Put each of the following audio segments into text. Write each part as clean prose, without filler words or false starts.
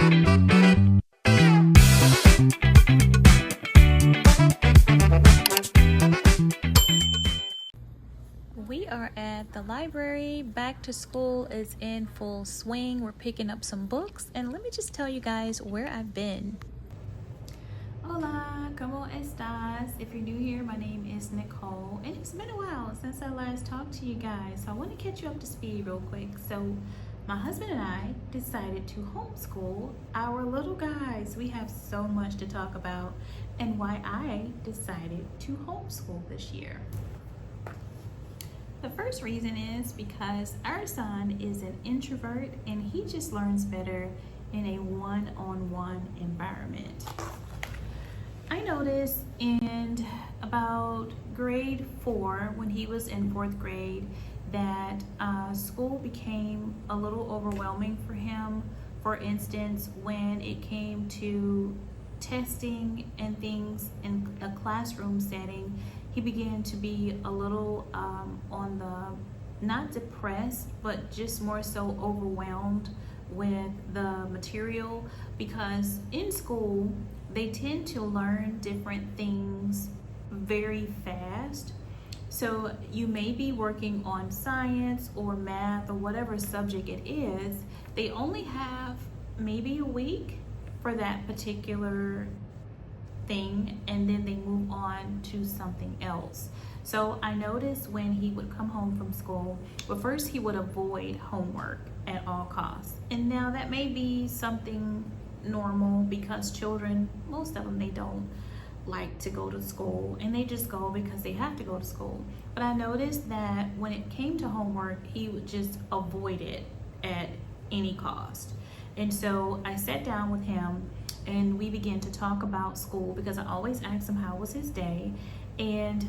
We are at the library. Back to school is in full swing. We're picking up some books, and let me just tell you guys where I've been. Hola, ¿cómo estás? If you're new here, my name is Nicole, and it's been a while since I last talked to you guys, so I want to catch you up to speed real quick. So my husband and I decided to homeschool our little guys. We have so much to talk about and why I decided to homeschool this year. The first reason is because our son is an introvert and he just learns better in a one-on-one environment. I noticed in about grade 4, when he was in 4th grade, that school became a little overwhelming for him. For instance, when it came to testing and things in a classroom setting, he began to be a little on the, not depressed, but just more so overwhelmed with the material, because in school they tend to learn different things very fast. So you may be working on science or math or whatever subject it is. They only have maybe a week for that particular thing, and then they move on to something else. So I noticed when he would come home from school, well, first he would avoid homework at all costs. And now that may be something normal, because children, most of them, they don't like to go to school, and they just go because they have to go to school. But I noticed that when it came to homework, he would just avoid it at any cost. And so I sat down with him and we began to talk about school, because I always asked him how was his day, and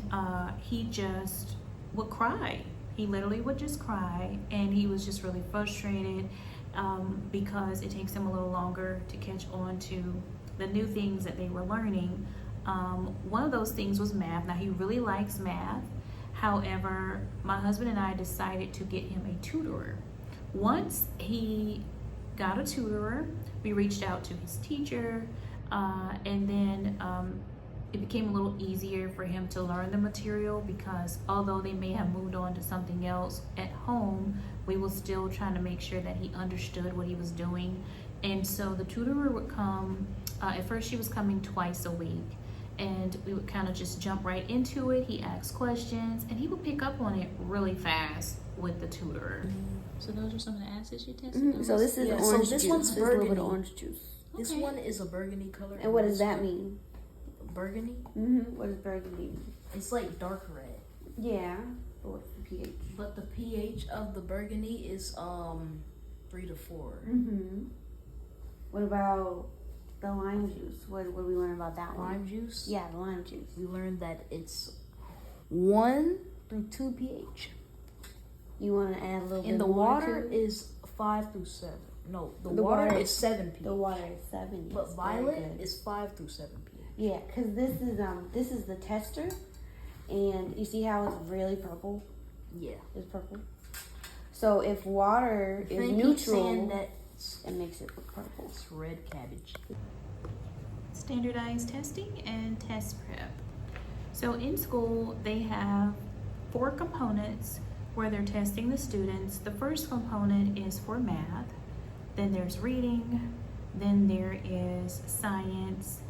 he just would cry. He literally would just cry, and he was just really frustrated because it takes him a little longer to catch on to the new things that they were learning. One of those things was math. Now, he really likes math. However, my husband and I decided to get him a tutorer. Once he got a tutorer, we reached out to his teacher, and then it became a little easier for him to learn the material, because although they may have moved on to something else at home, we were still trying to make sure that he understood what he was doing. And so the tutorer would come, at first she was coming twice a week, and we would kind of just jump right into it. He asked questions, and he would pick up on it really fast with the tutorer. So those are some of the acids you tested? So this is orange juice. One's this burgundy. Is a little bit of orange juice. This one is a burgundy color. And what does that mean? Burgundy? What does burgundy mean? It's like dark red. Yeah. But what's the pH? But the pH of the burgundy is 3 to 4. What about the lime juice? What did we learn about that one? Lime juice? Yeah, the lime juice. We learned that it's 1 through 2 pH. You want to add a little bit And the more water to it? is 5 through 7. No, the water water is 7 pH. The water is 7. But yes, violet is 5 through 7 pH. Yeah, because this is the tester, and you see how it's really purple? Yeah. It's purple. So if water is neutral, it makes it look purple. It's red cabbage. Standardized testing and test prep. So in school, they have 4 components where they're testing the students. The first component is for math, then there's reading, then there is science,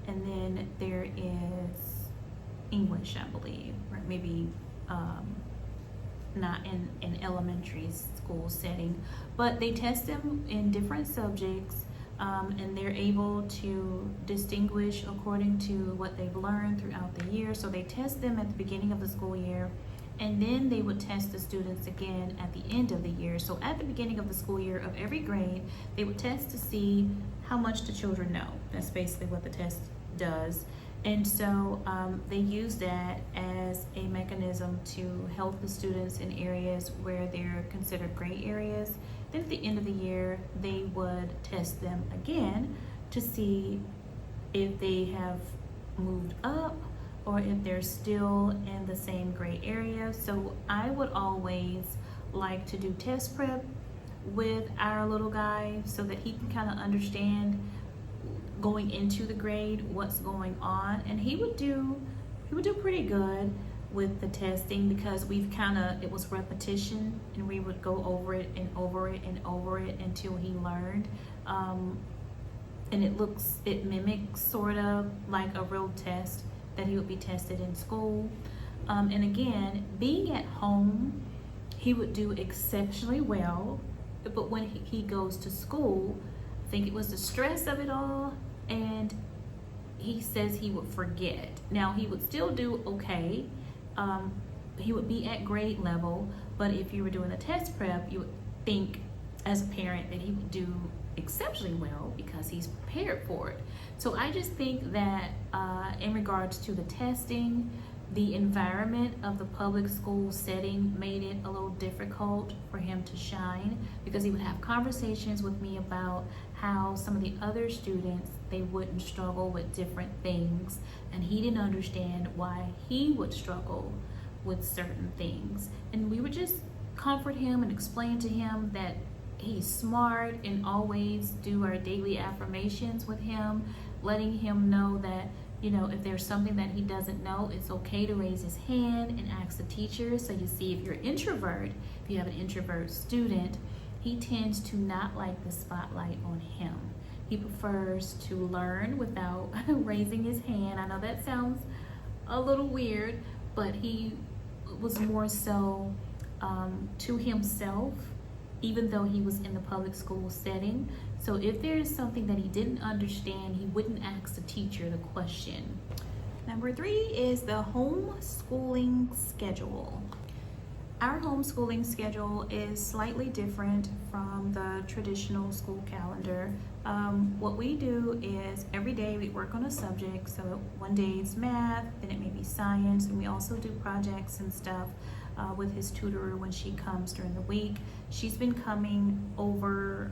and then there is English, I believe, or maybe not in an elementary school setting, but they test them in different subjects, and they're able to distinguish according to what they've learned throughout the year. So they test them at the beginning of the school year, and then they would test the students again at the end of the year. So at the beginning of the school year of every grade, they would test to see how much the children know. That's basically what the test does. And so they use that as a mechanism to help the students in areas where they're considered gray areas. Then at the end of the year, they would test them again to see if they have moved up or if they're still in the same gray area. So I would always like to do test prep with our little guy so that he can kind of understand going into the grade what's going on, and he would do pretty good with the testing because it was repetition, and we would go over it and over it and over it until he learned. And it mimics sort of like a real test that he would be tested in school. And again, being at home, he would do exceptionally well, but when he goes to school, I think it was the stress of it all, and he says he would forget. Now, he would still do okay. He would be at grade level, but if you were doing a test prep, you would think as a parent that he would do exceptionally well because he's prepared for it. So I just think that in regards to the testing, the environment of the public school setting made it a little difficult for him to shine, because he would have conversations with me about how some of the other students, they wouldn't struggle with different things, and he didn't understand why he would struggle with certain things. And we would just comfort him and explain to him that he's smart, and always do our daily affirmations with him, letting him know that, you know, if there's something that he doesn't know, it's okay to raise his hand and ask the teacher. So you see, if you're an introvert, if you have an introvert student, he tends to not like the spotlight on him. He prefers to learn without raising his hand. I know that sounds a little weird, but he was more so to himself, even though he was in the public school setting. So if there is something that he didn't understand, he wouldn't ask the teacher the question. Number 3 is the homeschooling schedule. Our homeschooling schedule is slightly different from the traditional school calendar. What we do is every day we work on a subject. So one day it's math, then it may be science, and we also do projects and stuff with his tutor when she comes during the week. She's been coming over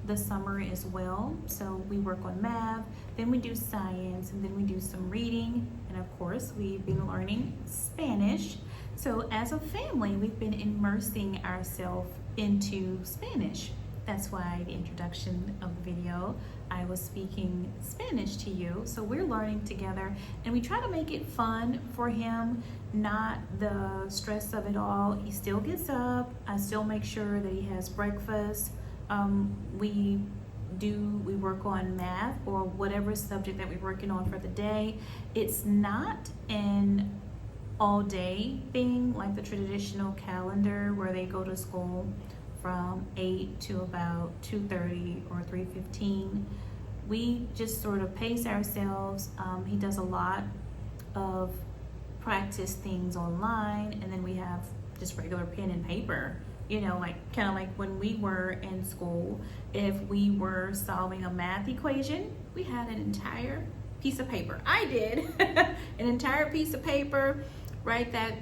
the summer as well. So we work on math, then we do science, and then we do some reading, and of course we've been learning Spanish. So as a family, we've been immersing ourselves into Spanish. That's why the introduction of the video, I was speaking Spanish to you. So we're learning together, and we try to make it fun for him, not the stress of it all. He still gets up. I still make sure that he has breakfast. We work on math or whatever subject that we're working on for the day. It's not an all day thing like the traditional calendar where they go to school from 8 to about 2:30 or 3:15. We just sort of pace ourselves. He does a lot of practice things online, and then we have just regular pen and paper. You know, like kind of like when we were in school, if we were solving a math equation, we had an entire piece of paper. I did an entire piece of paper, write that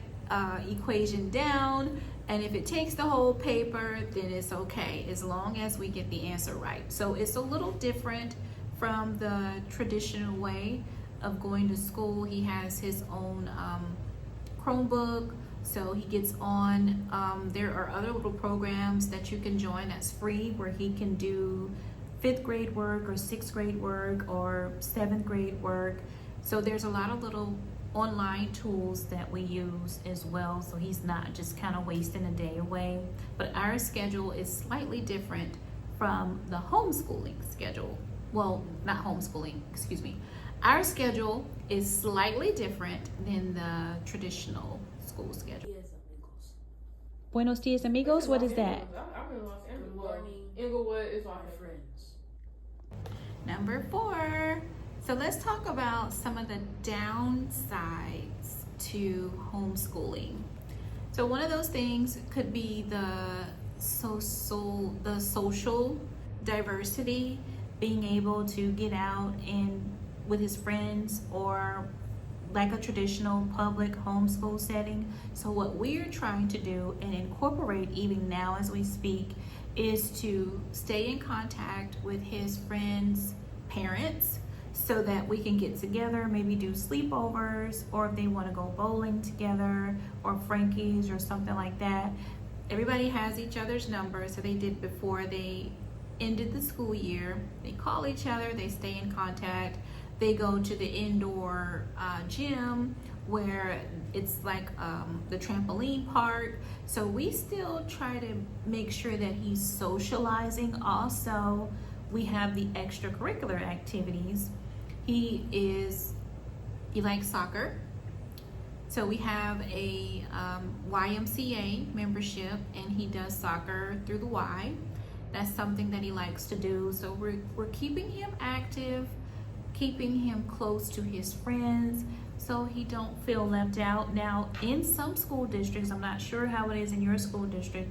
equation down, and if it takes the whole paper, then it's okay, as long as we get the answer right. So it's a little different from the traditional way of going to school. He has his own Chromebook, so he gets on. There are other little programs that you can join that's free, where he can do 5th grade work or 6th grade work or 7th grade work. So there's a lot of little online tools that we use as well, so he's not just kind of wasting a day away. But our schedule is slightly different from the homeschooling schedule. Well, not homeschooling, excuse me. Our schedule is slightly different than the traditional school schedule. Buenos dias, amigos. What is that? I'm in Los Angeles. Good morning. Inglewood is My my friends. Number 4. So let's talk about some of the downsides to homeschooling. So one of those things could be the social diversity, being able to get out and with his friends, or like a traditional public homeschool setting. So what we're trying to do and incorporate even now as we speak is to stay in contact with his friends' parents, so that we can get together, maybe do sleepovers, or if they want to go bowling together or Frankie's or something like that. everybody has each other's number, so they did before they ended the school year. They call each other, they stay in contact, they go to the indoor gym where it's like the trampoline park. So we still try to make sure that he's socializing. Also, we have the extracurricular activities. He likes soccer. So we have a YMCA membership, and he does soccer through the Y. That's something that he likes to do. So we're keeping him active, keeping him close to his friends, so he don't feel left out. Now, in some school districts, I'm not sure how it is in your school district,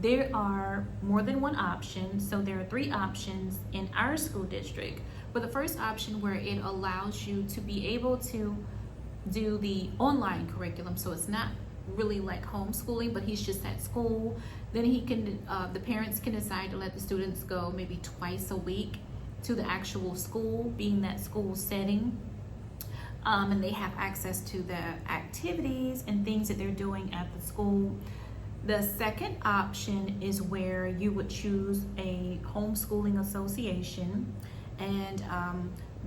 there are more than one option. So there are 3 options in our school district. But the first option, where it allows you to be able to do the online curriculum, so it's not really like homeschooling, but he's just at school. Then he can, the parents can decide to let the students go maybe twice a week to the actual school, being that school setting. And they have access to the activities and things that they're doing at the school. The second option is where you would choose a homeschooling association, and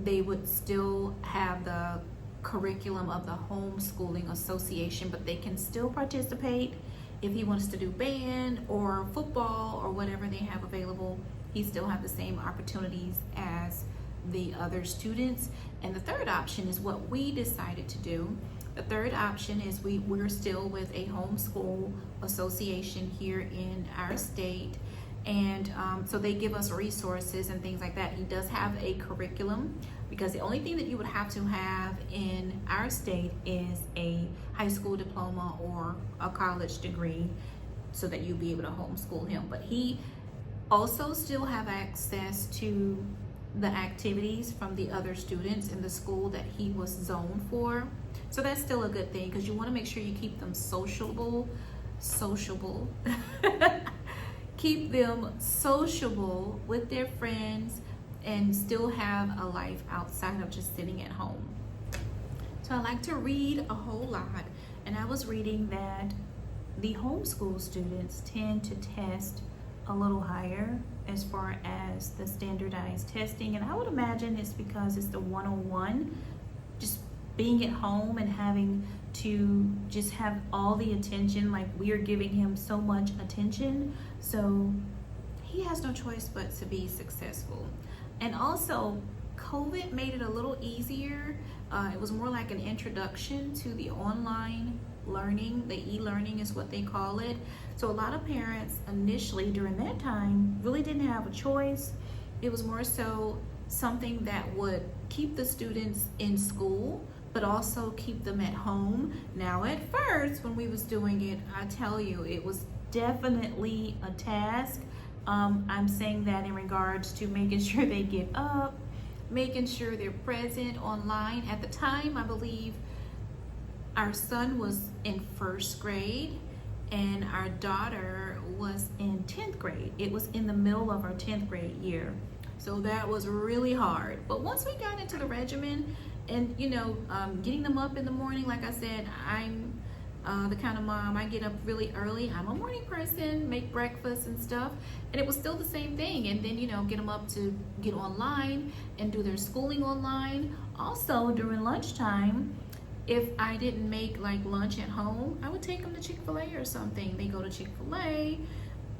they would still have the curriculum of the homeschooling association, but they can still participate. If he wants to do band or football or whatever they have available, he still have the same opportunities as the other students. And the third option is what we decided to do. The third option is we're still with a homeschool association here in our state, and so they give us resources and things like that. He does have a curriculum, because the only thing that you would have to have in our state is a high school diploma or a college degree, so that you'll be able to homeschool him. But he also still have access to the activities from the other students in the school that he was zoned for. So that's still a good thing, because you want to make sure you keep them sociable. Keep them sociable with their friends and still have a life outside of just sitting at home. So I like to read a whole lot, and I was reading that the homeschool students tend to test a little higher as far as the standardized testing, and I would imagine it's because it's the one-on-one, just being at home and having to just have all the attention, like we are giving him so much attention, so he has no choice but to be successful. And also, COVID made it a little easier. It was more like an introduction to the online learning. The e-learning is what they call it. So a lot of parents initially during that time really didn't have a choice. It was more so something that would keep the students in school, but also keep them at home. Now, at first, when we was doing it, I tell you, it was definitely a task. I'm saying that in regards to making sure they get up, making sure they're present online. At the time, I believe our son was in 1st grade and our daughter was in 10th grade. It was in the middle of our 10th grade year. So that was really hard. But once we got into the regimen and, getting them up in the morning, like I said, I'm the kind of mom, I get up really early. I'm a morning person, make breakfast and stuff. And it was still the same thing. And then, get them up to get online and do their schooling online. Also, during lunchtime, if I didn't make like lunch at home, I would take them to Chick-fil-A or something. They go to Chick-fil-A.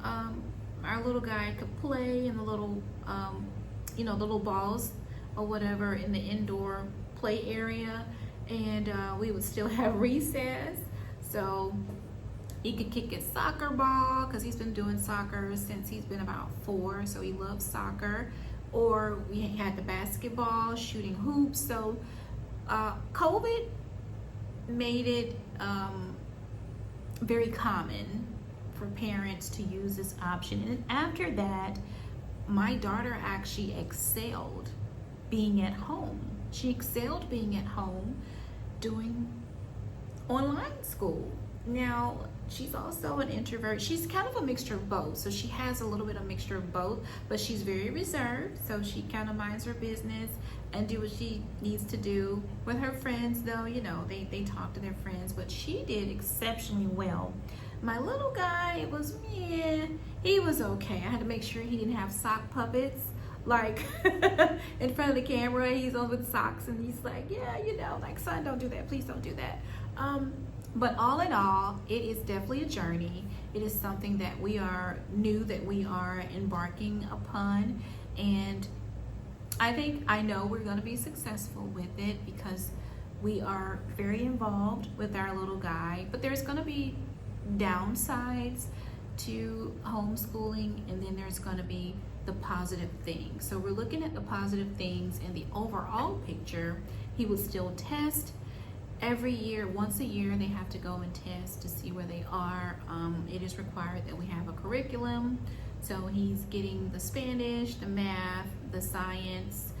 Our little guy could play in the little, the little balls or whatever in the indoor play area. And we would still have recess. So he could kick his soccer ball, because he's been doing soccer since he's been about 4, so he loves soccer. Or we had the basketball, shooting hoops. So COVID made it very common for parents to use this option. And after that, my daughter actually excelled being at home. She excelled being at home doing online school. Now, she's also an introvert. She's kind of a mixture of both. So she has a little bit of mixture of both, but she's very reserved. So she kind of minds her business and do what she needs to do. With her friends, though, they talk to their friends, but she did exceptionally well My little guy was, he was okay. I had to make sure he didn't have sock puppets like in front of the camera. He's on with socks and he's like, yeah, you know, like, son, don't do that. Please don't do that. But all in all, it is definitely a journey. It is something that we are embarking upon. And I know we're going to be successful with it because we are very involved with our little guy. But there's going to be downsides to homeschooling, and then there's going to be the positive things. So we're looking at the positive things in the overall picture. He will still test every year. Once a year they have to go and test to see where they are. It is required that we have a curriculum, so he's getting the Spanish, the math, the science,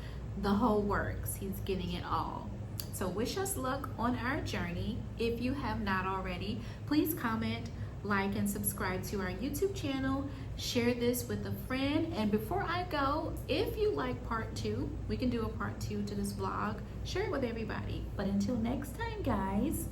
the whole works. He's getting it all. So wish us luck on our journey. If you have not already, please comment, like, and subscribe to our YouTube channel. Share this with a friend. And before I go, if you like part 2, we can do a part 2 to this vlog. Share it with everybody. But until next time, guys,